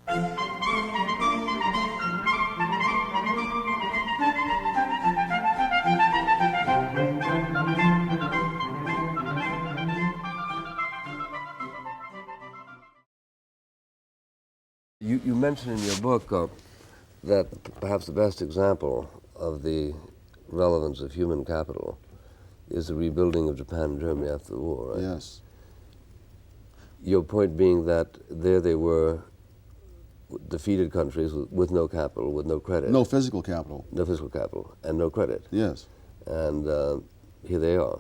You mentioned in your book that perhaps the best example of the relevance of human capital is the rebuilding of Japan and Germany after the war, right? Yes. Your point being that there they were defeated countries with no capital, with no credit. No physical capital. No physical capital, and no credit. Yes. And here they are.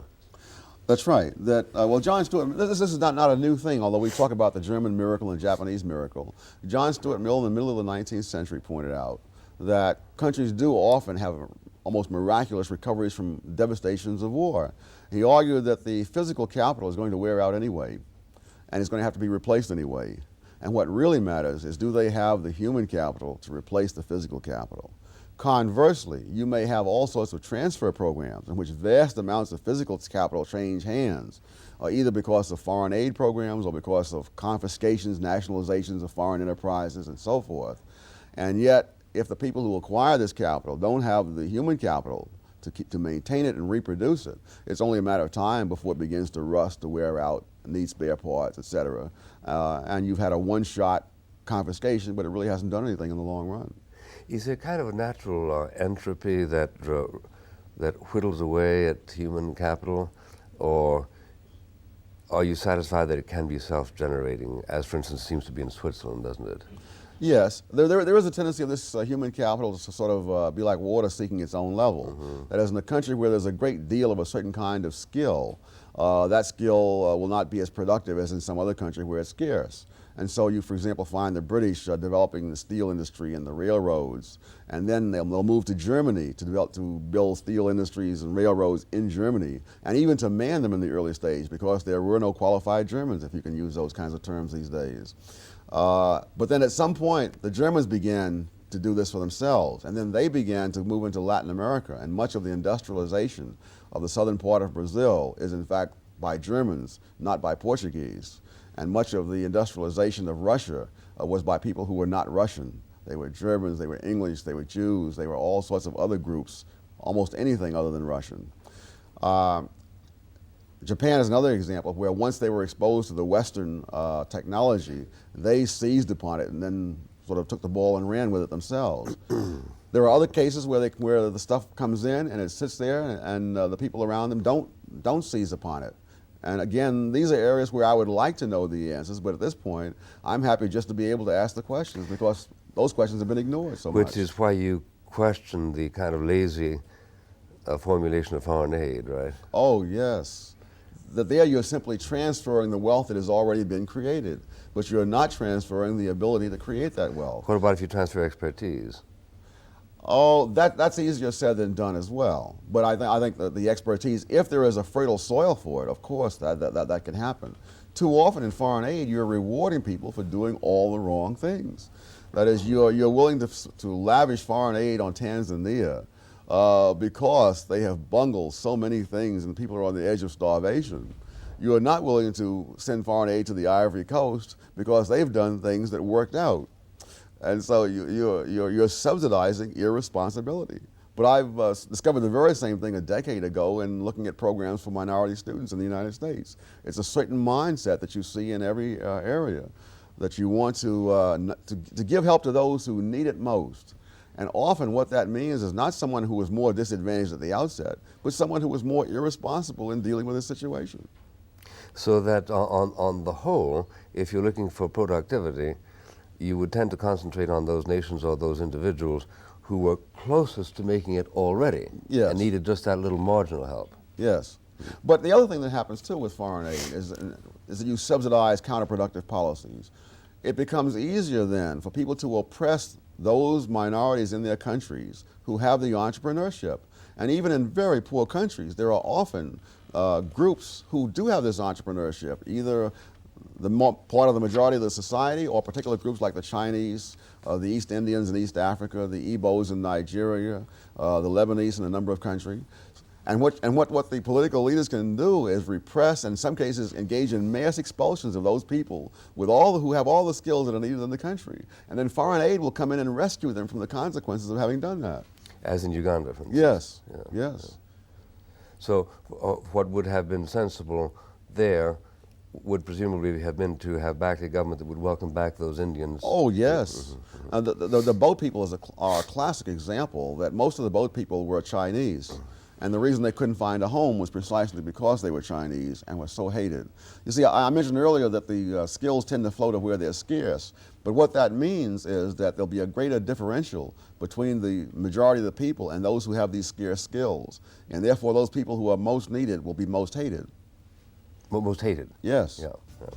That's right. Well, John Stuart, this is not a new thing, although we talk about the German miracle and Japanese miracle. John Stuart Mill in the middle of the 19th century pointed out that countries do often have almost miraculous recoveries from devastations of war. He argued that the physical capital is going to wear out anyway, and it's going to have to be replaced anyway. And what really matters is, do they have the human capital to replace the physical capital? Conversely, you may have all sorts of transfer programs in which vast amounts of physical capital change hands, either because of foreign aid programs or because of confiscations, nationalizations of foreign enterprises, and so forth. And yet, if the people who acquire this capital don't have the human capital to maintain it and reproduce it, it's only a matter of time before it begins to rust, to wear out, need spare parts, etc. And you've had a one-shot confiscation, but it really hasn't done anything in the long run. Is there kind of a natural entropy that whittles away at human capital, or are you satisfied that it can be self-generating, as for instance seems to be in Switzerland, doesn't it? Yes, there is a tendency of this human capital to sort of be like water seeking its own level. Mm-hmm. That is, in a country where there's a great deal of a certain kind of skill, that skill will not be as productive as in some other country where it's scarce. And so you, for example, find the British developing the steel industry and the railroads, and then they'll move to Germany to build steel industries and railroads in Germany, and even to man them in the early stage, because there were no qualified Germans, if you can use those kinds of terms these days. But then at some point, the Germans began to do this for themselves, and then they began to move into Latin America, and much of the industrialization of the southern part of Brazil is in fact by Germans, not by Portuguese. And much of the industrialization of Russia was by people who were not Russian. They were Germans, they were English, they were Jews, they were all sorts of other groups, almost anything other than Russian. Japan is another example where once they were exposed to the Western technology, they seized upon it and then sort of took the ball and ran with it themselves. There are other cases where the stuff comes in and it sits there, and the people around them don't seize upon it. And again, these are areas where I would like to know the answers, but at this point, I'm happy just to be able to ask the questions, because those questions have been ignored so much. Which is why you question the kind of lazy formulation of foreign aid, right? Oh, yes. That there you're simply transferring the wealth that has already been created, but you're not transferring the ability to create that wealth. What about if you transfer expertise? Oh, that's easier said than done as well. But I think that the expertise, if there is a fertile soil for it, of course that can happen. Too often in foreign aid, you're rewarding people for doing all the wrong things. That is, you're willing to lavish foreign aid on Tanzania because they have bungled so many things and people are on the edge of starvation. You are not willing to send foreign aid to the Ivory Coast because they've done things that worked out. And so you're subsidizing irresponsibility. But I've discovered the very same thing a decade ago in looking at programs for minority students in the United States. It's a certain mindset that you see in every area, that you want to give help to those who need it most. And often what that means is not someone who is more disadvantaged at the outset, but someone who is more irresponsible in dealing with a situation. So that on the whole, if you're looking for productivity, you would tend to concentrate on those nations or those individuals who were closest to making it already. Yes. And needed just that little marginal help. Yes. But the other thing that happens too with foreign aid is that you subsidize counterproductive policies. It becomes easier then for people to oppress those minorities in their countries who have the entrepreneurship. And even in very poor countries, there are often groups who do have this entrepreneurship, either part of the majority of the society, or particular groups like the Chinese, the East Indians in East Africa, the Igbos in Nigeria, the Lebanese in a number of countries. And what the political leaders can do is repress and in some cases engage in mass expulsions of those people who have all the skills that are needed in the country. And then foreign aid will come in and rescue them from the consequences of having done that. As in Uganda, for instance. Yes, Yeah, yes. yeah. So what would have been sensible there would presumably have been to have backed a government that would welcome back those Indians. Oh, yes. The boat people are a classic example that most of the boat people were Chinese. And the reason they couldn't find a home was precisely because they were Chinese and were so hated. You see, I mentioned earlier that the skills tend to flow to where they're scarce. But what that means is that there'll be a greater differential between the majority of the people and those who have these scarce skills. And therefore, those people who are most needed will be most hated. Most hated. Yes. Yeah. Yeah.